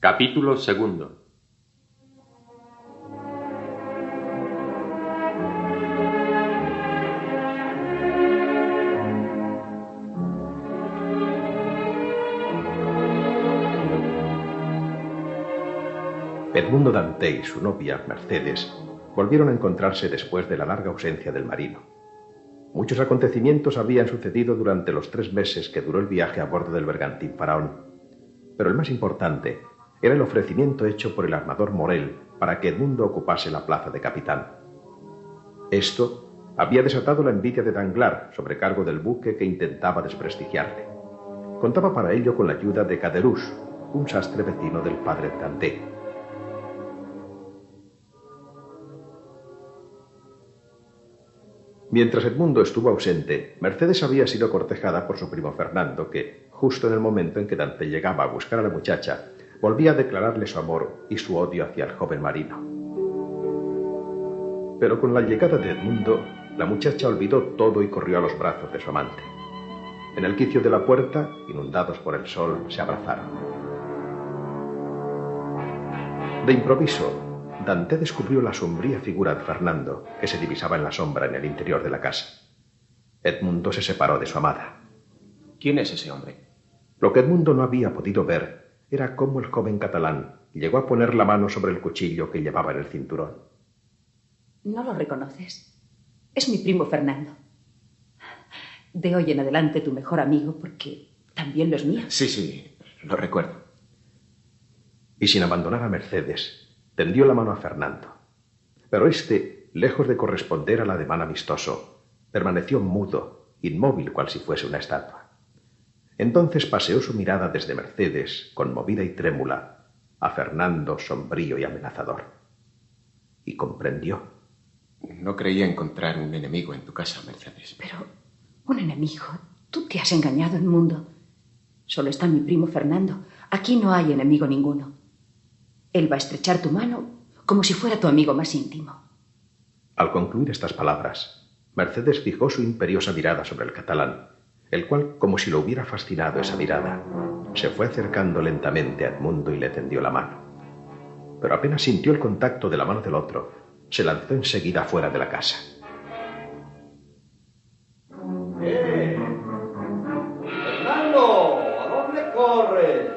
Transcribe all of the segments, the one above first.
Capítulo segundo. Edmundo Dante y su novia, Mercedes, volvieron a encontrarse después de la larga ausencia del marino. Muchos acontecimientos habían sucedido durante los 3 meses que duró el viaje a bordo del bergantín Faraón, pero el más importante era el ofrecimiento hecho por el armador Morel para que Edmundo ocupase la plaza de capitán. Esto había desatado la envidia de Danglars sobre cargo del buque que intentaba desprestigiarle. Contaba para ello con la ayuda de Caderousse, un sastre vecino del padre Dante. Mientras Edmundo estuvo ausente, Mercedes había sido cortejada por su primo Fernando, que, justo en el momento en que Dante llegaba a buscar a la muchacha, volvía a declararle su amor y su odio hacia el joven marino. Pero con la llegada de Edmundo, la muchacha olvidó todo y corrió a los brazos de su amante. En el quicio de la puerta, inundados por el sol, se abrazaron. De improviso, Dante descubrió la sombría figura de Fernando, que se divisaba en la sombra en el interior de la casa. Edmundo se separó de su amada. ¿Quién es ese hombre? Lo que Edmundo no había podido ver era cómo el joven catalán llegó a poner la mano sobre el cuchillo que llevaba en el cinturón. ¿No lo reconoces? Es mi primo Fernando. De hoy en adelante tu mejor amigo, porque también lo es mío. Sí, lo recuerdo. Y sin abandonar a Mercedes, tendió la mano a Fernando. Pero éste, lejos de corresponder al ademán amistoso, permaneció mudo, inmóvil cual si fuese una estatua. Entonces paseó su mirada desde Mercedes, conmovida y trémula, a Fernando, sombrío y amenazador. Y comprendió. No creía encontrar un enemigo en tu casa, Mercedes. Pero, ¿un enemigo? Tú te has engañado, Edmundo. Solo está mi primo Fernando. Aquí no hay enemigo ninguno. Él va a estrechar tu mano como si fuera tu amigo más íntimo. Al concluir estas palabras, Mercedes fijó su imperiosa mirada sobre el catalán, el cual, como si lo hubiera fascinado esa mirada, se fue acercando lentamente a Edmundo y le tendió la mano. Pero apenas sintió el contacto de la mano del otro, se lanzó enseguida fuera de la casa. ¡Fernando! ¿A dónde corres?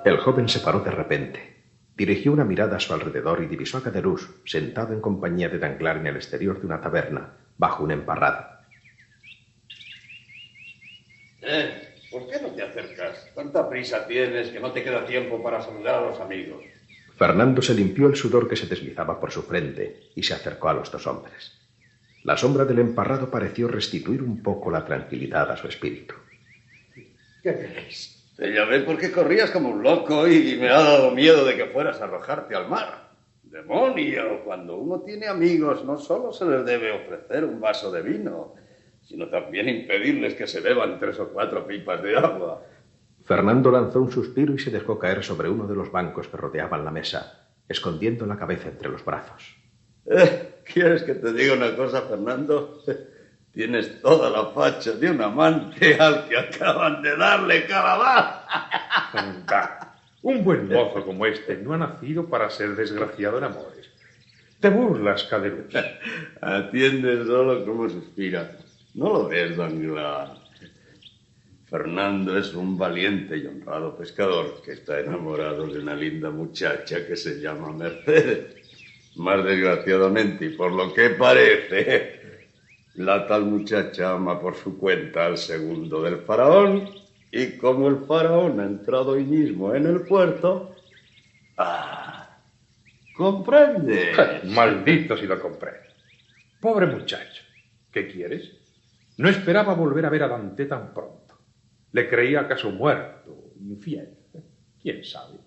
El joven se paró de repente. Dirigió una mirada a su alrededor y divisó a Caderousse, sentado en compañía de Danglars en el exterior de una taberna, bajo un emparrado. ¿Por qué no te acercas? Tanta prisa tienes que no te queda tiempo para saludar a los amigos. Fernando se limpió el sudor que se deslizaba por su frente y se acercó a los 2 hombres. La sombra del emparrado pareció restituir un poco la tranquilidad a su espíritu. ¿Qué queréis? Te llamé porque corrías como un loco y me ha dado miedo de que fueras a arrojarte al mar. ¡Demonio! Cuando uno tiene amigos, no solo se les debe ofrecer un vaso de vino, sino también impedirles que se beban 3 o 4 pipas de agua. Fernando lanzó un suspiro y se dejó caer sobre uno de los bancos que rodeaban la mesa, escondiendo la cabeza entre los brazos. ¿Quieres que te diga una cosa, Fernando? Tienes toda la facha de un amante al que acaban de darle calabaza. Anda, un buen mozo como este no ha nacido para ser desgraciado en amores. Te burlas, Caderousse. Atiende solo cómo suspira. ¿No lo ves, Danglars? Fernando es un valiente y honrado pescador que está enamorado de una linda muchacha que se llama Mercedes. Más desgraciadamente, y por lo que parece, la tal muchacha ama por su cuenta al segundo del faraón, y como el faraón ha entrado hoy mismo en el puerto... ¿Comprende? Maldito si lo comprendo. Pobre muchacho. ¿Qué quieres? No esperaba volver a ver a Dante tan pronto. Le creía acaso muerto, infiel. ¿Quién sabe?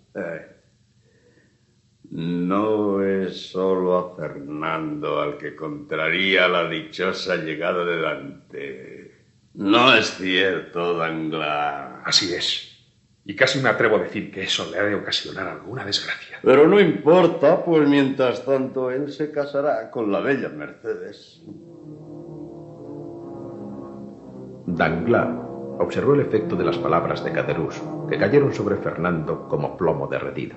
No es solo a Fernando al que contraría la dichosa llegada de Dante. No es cierto, Danglars. Así es. Y casi me atrevo a decir que eso le ha de ocasionar alguna desgracia. Pero no importa, pues mientras tanto él se casará con la bella Mercedes. Danglars, observó el efecto de las palabras de Caderousse, que cayeron sobre Fernando como plomo derretido.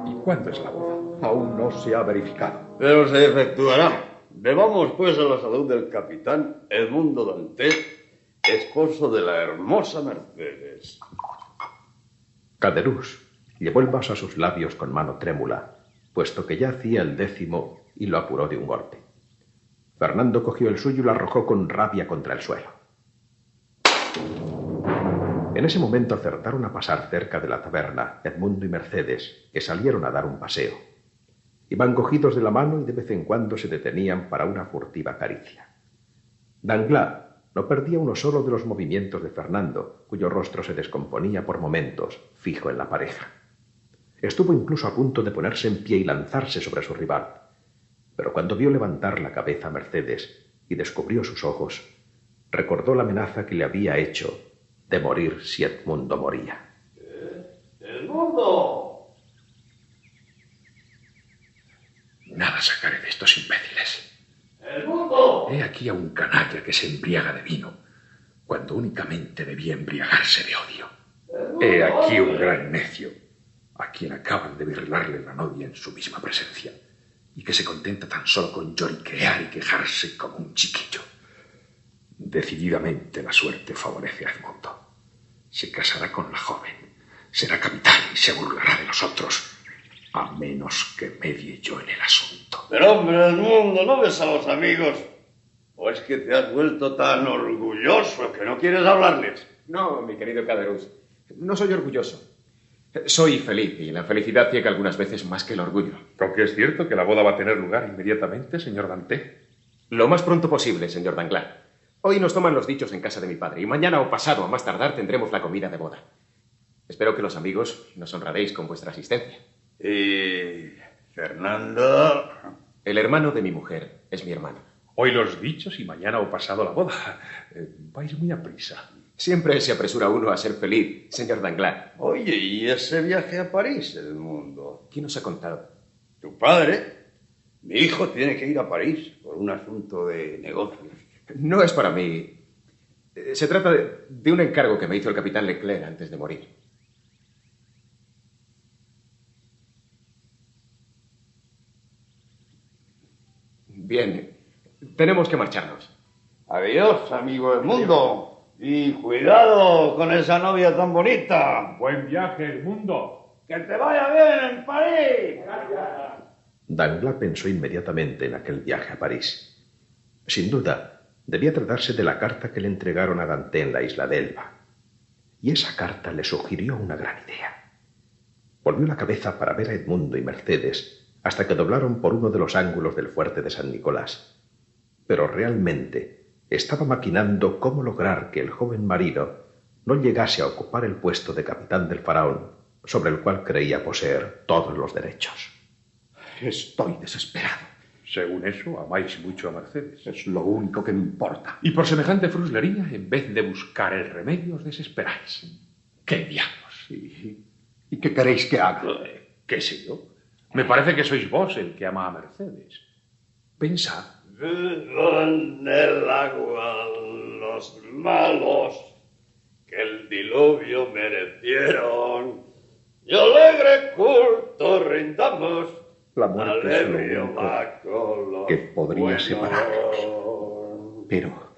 ¿Y cuándo es la boda? Aún no se ha verificado. Pero se efectuará. Bebamos pues a la salud del capitán Edmundo Dantes, esposo de la hermosa Mercedes. Caderousse llevó el vaso a sus labios con mano trémula, puesto que ya hacía el 10º y lo apuró de un golpe. Fernando cogió el suyo y lo arrojó con rabia contra el suelo. En ese momento acertaron a pasar cerca de la taberna Edmundo y Mercedes, que salieron a dar un paseo. Iban cogidos de la mano y de vez en cuando se detenían para una furtiva caricia. Danglars no perdía uno solo de los movimientos de Fernando, cuyo rostro se descomponía por momentos, fijo en la pareja. Estuvo incluso a punto de ponerse en pie y lanzarse sobre su rival. Pero cuando vio levantar la cabeza a Mercedes y descubrió sus ojos, recordó la amenaza que le había hecho de morir si Edmundo moría. ¡Edmundo! Nada sacaré de estos imbéciles. ¡Edmundo! He aquí a un canalla que se embriaga de vino, cuando únicamente debía embriagarse de odio. He aquí un gran necio, a quien acaban de birlarle la novia en su misma presencia, y que se contenta tan solo con lloriquear y quejarse como un chiquillo. Decididamente la suerte favorece a Edmundo. Se casará con la joven, será capitán y se burlará de los otros, a menos que medie yo en el asunto. Pero hombre, Edmundo, ¿no ves a los amigos? ¿O es que te has vuelto tan orgulloso que no quieres hablarles? No, mi querido Caderousse, no soy orgulloso. Soy feliz y la felicidad ciega algunas veces más que el orgullo. Aunque es cierto que la boda va a tener lugar inmediatamente, señor Dantes. Lo más pronto posible, señor Danglars. Hoy nos toman los dichos en casa de mi padre y mañana o pasado, a más tardar, tendremos la comida de boda. Espero que los amigos nos honraréis con vuestra asistencia. Y... Fernando... El hermano de mi mujer es mi hermano. Hoy los dichos y mañana o pasado la boda. Vais muy a prisa. Siempre se apresura uno a ser feliz, señor Danglars. Oye, ¿y ese viaje a París, Edmundo? ¿Quién os ha contado? Tu padre. Mi hijo tiene que ir a París por un asunto de negocios. No es para mí. Se trata de un encargo que me hizo el capitán Leclerc antes de morir. Bien, tenemos que marcharnos. Adiós, amigo Edmundo. Y cuidado con esa novia tan bonita. Buen viaje, Edmundo. ¡Que te vaya bien en París! Gracias. Danglars pensó inmediatamente en aquel viaje a París. Sin duda, debía tratarse de la carta que le entregaron a Dantes en la isla de Elba. Y esa carta le sugirió una gran idea. Volvió la cabeza para ver a Edmundo y Mercedes hasta que doblaron por uno de los ángulos del fuerte de San Nicolás. Pero realmente estaba maquinando cómo lograr que el joven marino no llegase a ocupar el puesto de capitán del Faraón, sobre el cual creía poseer todos los derechos. Estoy desesperado. Según eso, amáis mucho a Mercedes. Es lo único que me importa. Y por semejante fruslería, en vez de buscar el remedio, os desesperáis. ¡Qué diablos! ¿Y qué queréis que haga? ¿Qué sé yo? Me parece que sois vos el que ama a Mercedes. Pensad. Beban el agua los malos que el diluvio merecieron. Y alegre culto rindamos. La muerte es lo único que podría separarlos. Pero,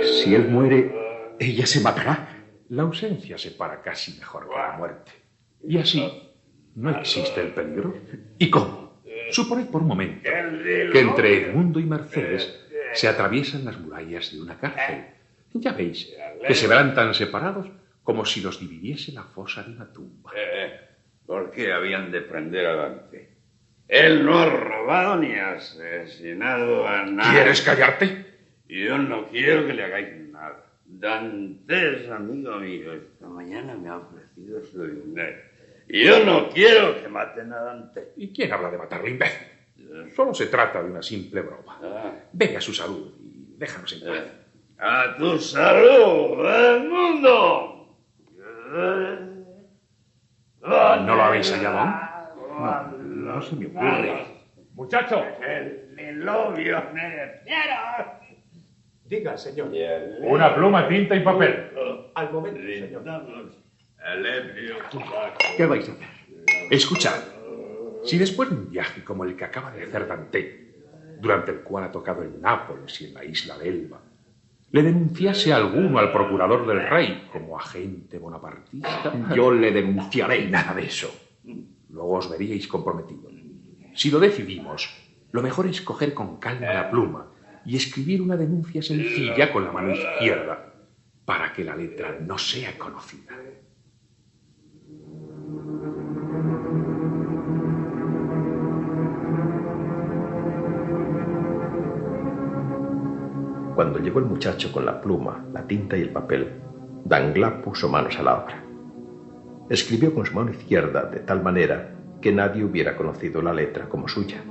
si él muere, ella se matará. La ausencia separa casi mejor que la muerte. Y así, ¿no existe el peligro? ¿Y cómo? Suponed por un momento que entre Edmundo y Mercedes se atraviesan las murallas de una cárcel. Ya veis que se verán tan separados como si los dividiese la fosa de una tumba. ¿Por qué habían de prender a Dante? Él no ha robado ni asesinado a nadie. ¿Quieres callarte? Yo no quiero que le hagáis nada. Dante es amigo mío. Esta mañana me ha ofrecido su dinero. Y yo no quiero que maten a Dante. ¿Y quién habla de matarle, imbécil? Solo se trata de una simple broma. Venga a su salud y déjanos en paz. ¡A tu salud, Edmundo! ¿No lo habéis hallado aún? No se me ocurre. ¡Muchacho! El diluvio me refiero. Diga, señor. Una pluma, tinta y papel. Al momento, señor. ¿Qué vais a hacer? Escuchad. Si después de un viaje como el que acaba de hacer Dante, durante el cual ha tocado en Nápoles y en la isla de Elba, le denunciase alguno al procurador del rey como agente bonapartista... Yo le denunciaré. Nada de eso. Luego os veríais comprometidos. Si lo decidimos, lo mejor es coger con calma la pluma y escribir una denuncia sencilla con la mano izquierda para que la letra no sea conocida. Cuando llegó el muchacho con la pluma, la tinta y el papel, Danglars puso manos a la obra. Escribió con su mano izquierda de tal manera que nadie hubiera conocido la letra como suya.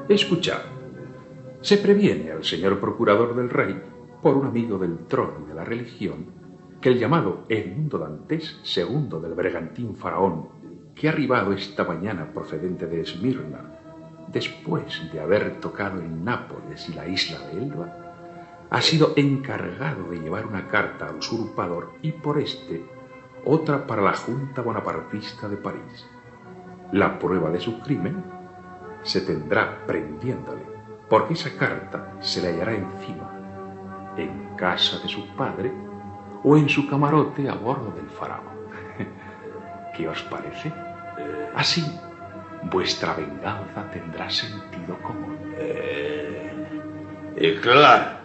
Escuchad. Se previene al señor procurador del rey, por un amigo del trono y de la religión, que el llamado Edmundo Dantes, segundo del bergantín faraón, que ha arribado esta mañana procedente de Esmirna, después de haber tocado en Nápoles y la isla de Elba, ha sido encargado de llevar una carta al usurpador y por este otra para la Junta Bonapartista de París. La prueba de su crimen se tendrá prendiéndole, porque esa carta se le hallará encima, en casa de su padre o en su camarote a bordo del faraón. ¿Qué os parece? Así, vuestra venganza tendrá sentido común. Y claro,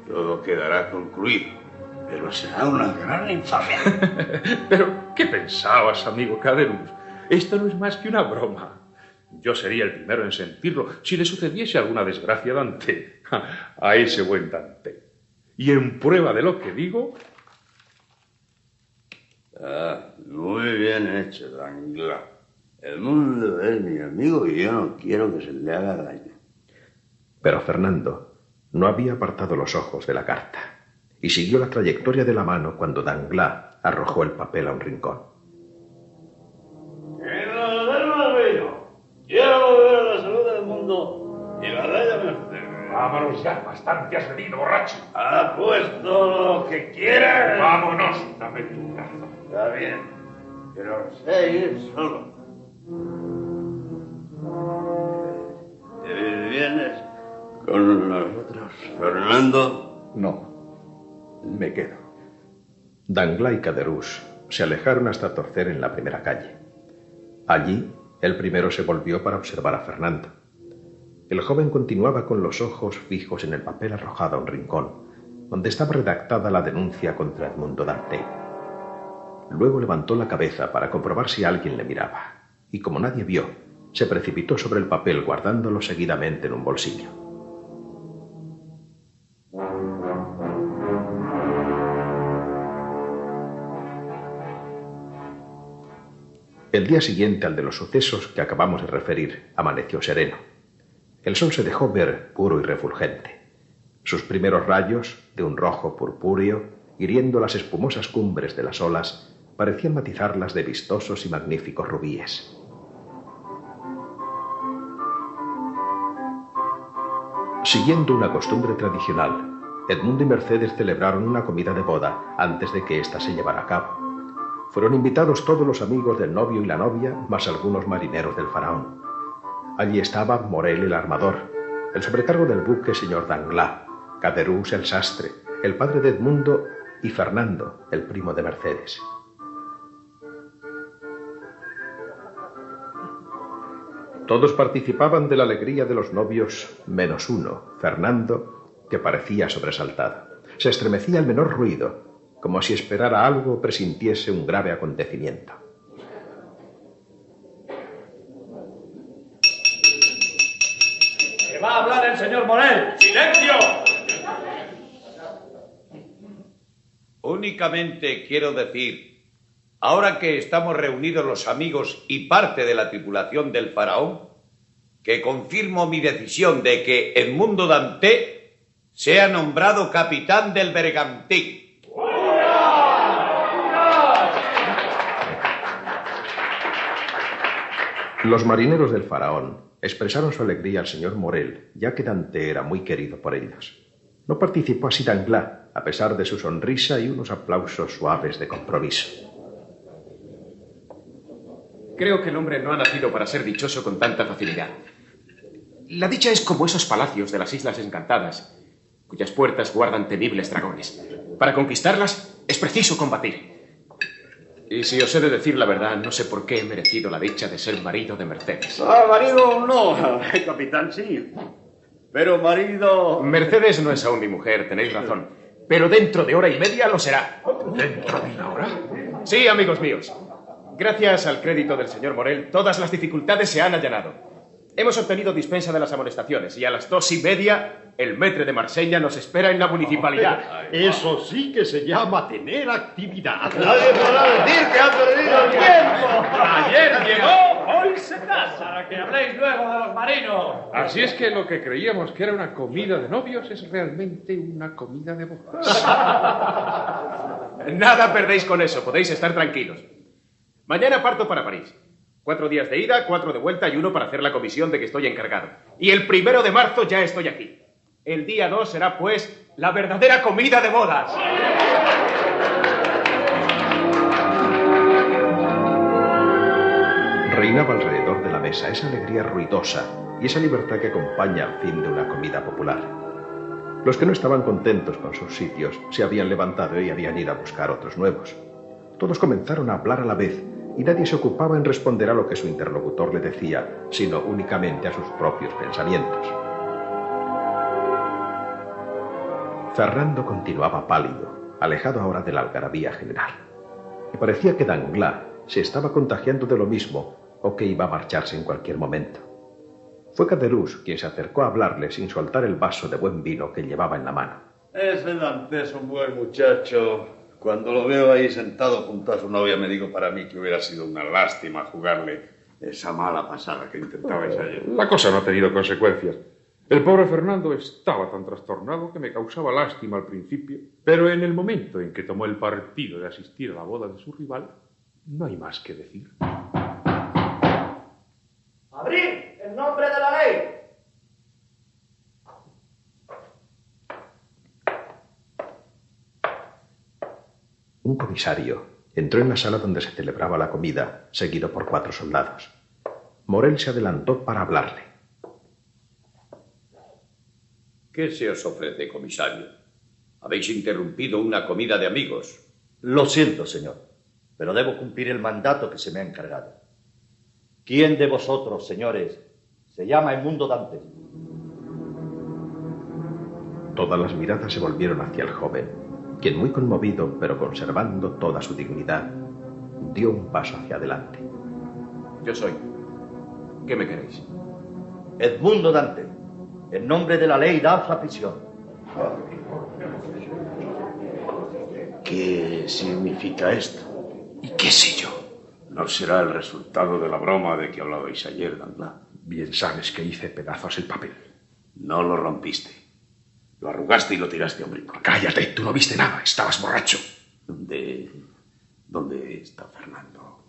todo quedará concluido, pero será una gran infamia. ¿Pero qué pensabas, amigo Caderousse? Esto no es más que una broma. Yo sería el primero en sentirlo si le sucediese alguna desgracia a Dante, a ese buen Dante. Y en prueba de lo que digo... Muy bien hecho, Danglars. El mundo es mi amigo y yo no quiero que se le haga daño. Pero Fernando no había apartado los ojos de la carta y siguió la trayectoria de la mano cuando Danglars arrojó el papel a un rincón. Quiero beber la salud del mundo y la reina Mercedes. Vámonos ya, bastante has bebido, borracho. Apuesto lo que quieras. Vámonos, dame tu brazo. Está bien, pero sé ir solo. ¿Te vienes con nosotros, Fernando? No, me quedo. Danglars y Caderousse se alejaron hasta torcer en la primera calle. Allí, el primero se volvió para observar a Fernando. El joven continuaba con los ojos fijos en el papel arrojado a un rincón, donde estaba redactada la denuncia contra Edmundo Dante. Luego levantó la cabeza para comprobar si alguien le miraba, y como nadie vio, se precipitó sobre el papel guardándolo seguidamente en un bolsillo. El día siguiente al de los sucesos que acabamos de referir amaneció sereno. El sol se dejó ver puro y refulgente. Sus primeros rayos, de un rojo purpúreo, hiriendo las espumosas cumbres de las olas, parecían matizarlas de vistosos y magníficos rubíes. Siguiendo una costumbre tradicional, Edmundo y Mercedes celebraron una comida de boda antes de que ésta se llevara a cabo. Fueron invitados todos los amigos del novio y la novia, más algunos marineros del faraón. Allí estaba Morel el armador, el sobrecargo del buque señor Danglars, Caderousse el sastre, el padre de Edmundo y Fernando, el primo de Mercedes. Todos participaban de la alegría de los novios, menos uno, Fernando, que parecía sobresaltado. Se estremecía al menor ruido, como si esperara algo o presintiese un grave acontecimiento. ¡Que va a hablar el señor Morel! ¡Silencio! Únicamente quiero decir, ahora que estamos reunidos los amigos y parte de la tripulación del faraón, que confirmo mi decisión de que Edmundo Dante sea nombrado capitán del bergantín. Los marineros del faraón expresaron su alegría al señor Morel, ya que Dante era muy querido por ellos. No participó así Danglars, a pesar de su sonrisa y unos aplausos suaves de compromiso. Creo que el hombre no ha nacido para ser dichoso con tanta facilidad. La dicha es como esos palacios de las Islas Encantadas, cuyas puertas guardan temibles dragones. Para conquistarlas es preciso combatir. Y si os he de decir la verdad, no sé por qué he merecido la dicha de ser marido de Mercedes. Marido no, capitán sí. Pero marido... Mercedes no es aún mi mujer, tenéis razón. Pero dentro de hora y media lo será. ¿Dentro de una hora? Sí, amigos míos. Gracias al crédito del señor Morel, todas las dificultades se han allanado. Hemos obtenido dispensa de las amonestaciones y a las 2:30 el maître de Marsella nos espera en la municipalidad. Eso sí que se llama tener actividad. Nadie podrá decir que ha perdido el tiempo. Ayer llegó, hoy se casa. Para que habléis luego de los marinos. Así es que lo que creíamos que era una comida de novios es realmente una comida de bodas. Nada perdéis con eso, podéis estar tranquilos. Mañana parto para París. 4 días de ida, 4 de vuelta y 1 para hacer la comisión de que estoy encargado. Y el 1 de marzo ya estoy aquí. El día 2 será, pues, la verdadera comida de bodas. Reinaba alrededor de la mesa esa alegría ruidosa y esa libertad que acompaña al fin de una comida popular. Los que no estaban contentos con sus sitios se habían levantado y habían ido a buscar otros nuevos. Todos comenzaron a hablar a la vez y nadie se ocupaba en responder a lo que su interlocutor le decía, sino únicamente a sus propios pensamientos. Fernando continuaba pálido, alejado ahora de la algarabía general. Y parecía que Danglars se estaba contagiando de lo mismo o que iba a marcharse en cualquier momento. Fue Caderousse quien se acercó a hablarle sin soltar el vaso de buen vino que llevaba en la mano. Ese Dante es un buen muchacho. Cuando lo veo ahí sentado junto a su novia, me digo para mí que hubiera sido una lástima jugarle esa mala pasada que intentabais ayer. La cosa no ha tenido consecuencias. El pobre Fernando estaba tan trastornado que me causaba lástima al principio, pero en el momento en que tomó el partido de asistir a la boda de su rival, no hay más que decir. ¡Abrid en nombre de la ley! Un comisario entró en la sala donde se celebraba la comida, seguido por 4 soldados. Morel se adelantó para hablarle. ¿Qué se os ofrece, comisario? Habéis interrumpido una comida de amigos. Lo siento, señor, pero debo cumplir el mandato que se me ha encargado. ¿Quién de vosotros, señores, se llama Edmundo Dante? Todas las miradas se volvieron hacia el joven, quien, muy conmovido, pero conservando toda su dignidad, dio un paso hacia adelante. Yo soy. ¿Qué me queréis? Edmundo Dante, en nombre de la ley, daos la prisión. ¿Qué significa esto? ¿Y qué sé yo? ¿No será el resultado de la broma de que hablabais ayer, Danglars? Bien sabes que hice pedazos el papel. No lo rompiste. Lo arrugaste y lo tiraste a un rincón. Cállate, tú no viste nada, estabas borracho. ¿Dónde está Fernando?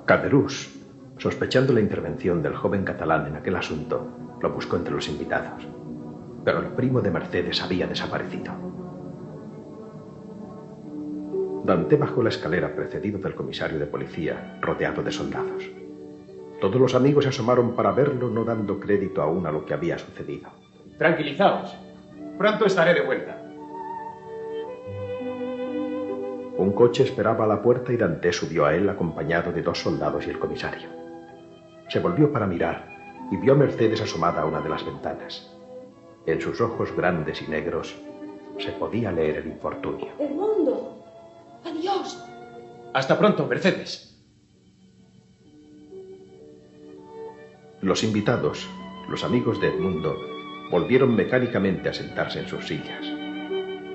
Caderousse, sospechando la intervención del joven catalán en aquel asunto, lo buscó entre los invitados. Pero el primo de Mercedes había desaparecido. Dante bajó la escalera precedido del comisario de policía, rodeado de soldados. Todos los amigos se asomaron para verlo, no dando crédito aún a lo que había sucedido. Tranquilizaos. Pronto estaré de vuelta. Un coche esperaba a la puerta y Dante subió a él acompañado de 2 soldados y el comisario. Se volvió para mirar y vio a Mercedes asomada a una de las ventanas. En sus ojos grandes y negros se podía leer el infortunio. Edmundo, adiós. Hasta pronto, Mercedes. Los invitados, los amigos de Edmundo, volvieron mecánicamente a sentarse en sus sillas.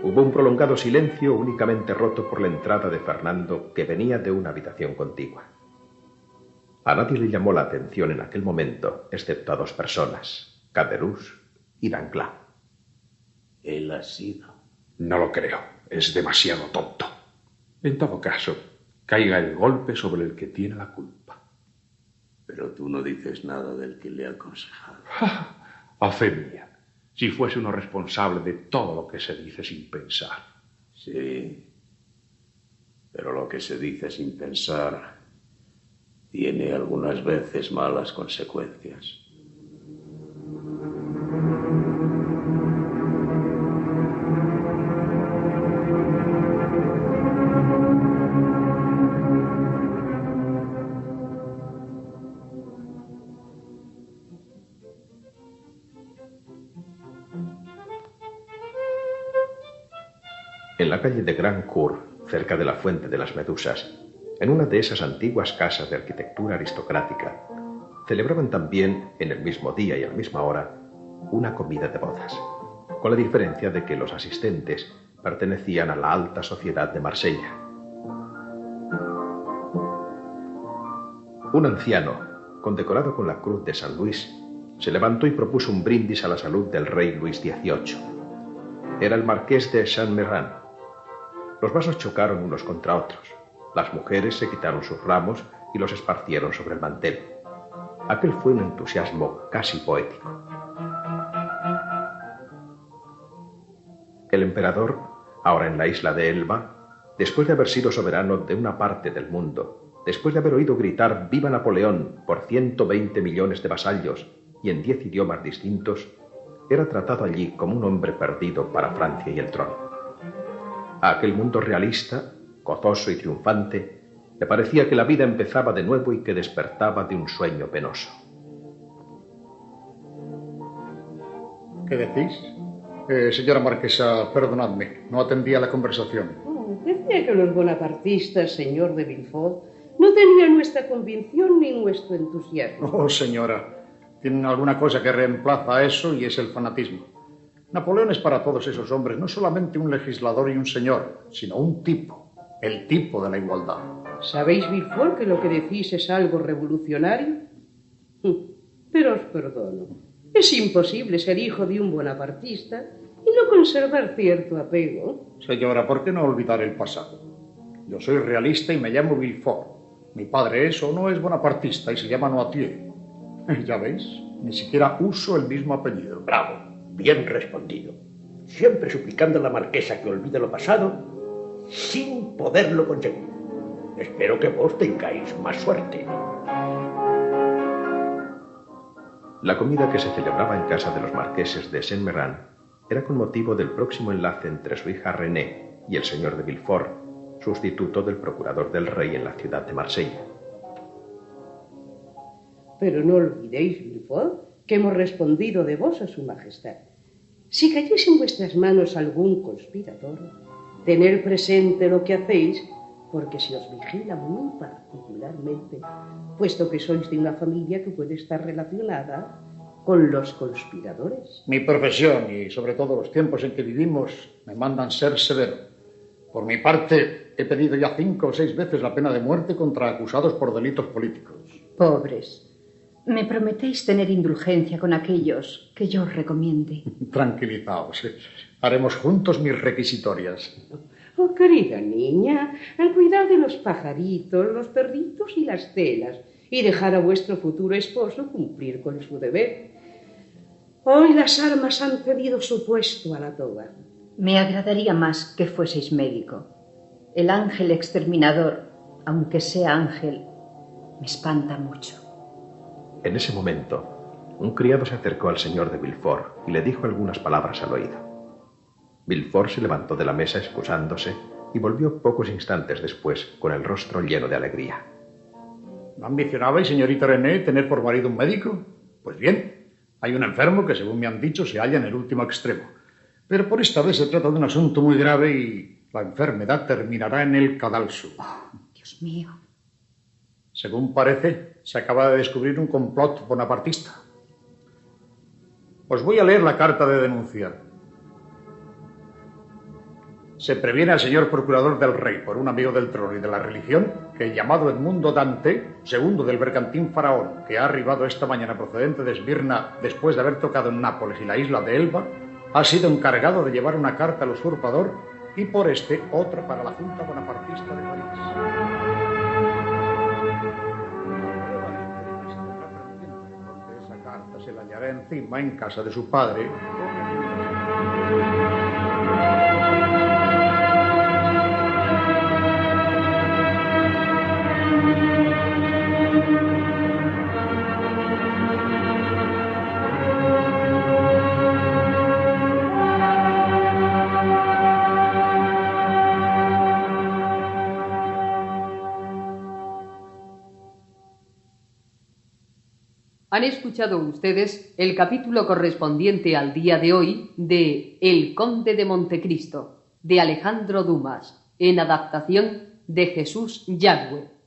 Hubo un prolongado silencio únicamente roto por la entrada de Fernando, que venía de una habitación contigua. A nadie le llamó la atención en aquel momento, excepto a 2 personas, Caderousse y Danglars. Él ha sido. No lo creo. Es demasiado tonto. En todo caso, caiga el golpe sobre el que tiene la culpa. Pero tú no dices nada del que le ha aconsejado. A fe mía, si fuese uno responsable de todo lo que se dice sin pensar. Sí, pero lo que se dice sin pensar tiene algunas veces malas consecuencias. En la calle de Grand Cour, cerca de la Fuente de las Medusas, en una de esas antiguas casas de arquitectura aristocrática, celebraban también, en el mismo día y a la misma hora, una comida de bodas, con la diferencia de que los asistentes pertenecían a la alta sociedad de Marsella. Un anciano, condecorado con la Cruz de San Luis, se levantó y propuso un brindis a la salud del rey Luis XVIII. Era el marqués de Saint-Méran. Los vasos chocaron unos contra otros. Las mujeres se quitaron sus ramos y los esparcieron sobre el mantel. Aquel fue un entusiasmo casi poético. El emperador, ahora en la isla de Elba, después de haber sido soberano de una parte del mundo, después de haber oído gritar ¡Viva Napoleón! Por 120 millones de vasallos y en 10 idiomas distintos, era tratado allí como un hombre perdido para Francia y el trono. A aquel mundo realista, gozoso y triunfante, le parecía que la vida empezaba de nuevo y que despertaba de un sueño penoso. ¿Qué decís? Señora marquesa, perdonadme, no atendía a la conversación. Decía que los bonapartistas, señor de Villefort, no tenían nuestra convicción ni nuestro entusiasmo. Oh, señora, tienen alguna cosa que reemplaza a eso y es el fanatismo. Napoleón es para todos esos hombres no solamente un legislador y un señor, sino un tipo, el tipo de la igualdad. ¿Sabéis, Villefort, que lo que decís es algo revolucionario? Pero os perdono. Es imposible ser hijo de un bonapartista y no conservar cierto apego. Señora, ¿por qué no olvidar el pasado? Yo soy realista y me llamo Villefort. Mi padre es o no es bonapartista y se llama Noirtier. Ya veis, ni siquiera uso el mismo apellido. Bravo, bien respondido. Siempre suplicando a la marquesa que olvide lo pasado sin poderlo conseguir. Espero que vos tengáis más suerte. La comida que se celebraba en casa de los marqueses de Saint-Méran era con motivo del próximo enlace entre su hija René y el señor de Villefort, sustituto del procurador del rey en la ciudad de Marsella. Pero no olvidéis, Villefort, que hemos respondido de vos a su majestad. Si cayese en vuestras manos algún conspirador, tener presente lo que hacéis, porque se os vigila muy particularmente, puesto que sois de una familia que puede estar relacionada con los conspiradores. Mi profesión y sobre todo los tiempos en que vivimos me mandan ser severo. Por mi parte, he pedido ya 5 o 6 veces la pena de muerte contra acusados por delitos políticos. Pobres. ¿Me prometéis tener indulgencia con aquellos que yo os recomiende? Tranquilizaos. Haremos juntos mis requisitorias. Oh, querida niña, al cuidar de los pajaritos, los perritos y las telas, y dejar a vuestro futuro esposo cumplir con su deber. Hoy las armas han cedido su puesto a la toga. Me agradaría más que fueseis médico. El ángel exterminador, aunque sea ángel, me espanta mucho. En ese momento, un criado se acercó al señor de Villefort y le dijo algunas palabras al oído. Villefort se levantó de la mesa excusándose y volvió pocos instantes después con el rostro lleno de alegría. ¿No ambicionabais, señorita René, tener por marido un médico? Pues bien, hay un enfermo que, según me han dicho, se halla en el último extremo. Pero por esta vez se trata de un asunto muy grave y la enfermedad terminará en el cadalso. Oh, Dios mío. Según parece, se acaba de descubrir un complot bonapartista. Os voy a leer la carta de denuncia. Se previene al señor procurador del rey por un amigo del trono y de la religión que el llamado Edmundo Dante, segundo del bergantín Faraón, que ha arribado esta mañana procedente de Esmirna después de haber tocado en Nápoles y la isla de Elba, ha sido encargado de llevar una carta al usurpador y por este otra para la Junta Bonapartista de París. Esa carta se la hallará encima en casa de su padre. Han escuchado ustedes el capítulo correspondiente al día de hoy de El Conde de Montecristo, de Alejandro Dumas, en adaptación de Jesús Yagüe.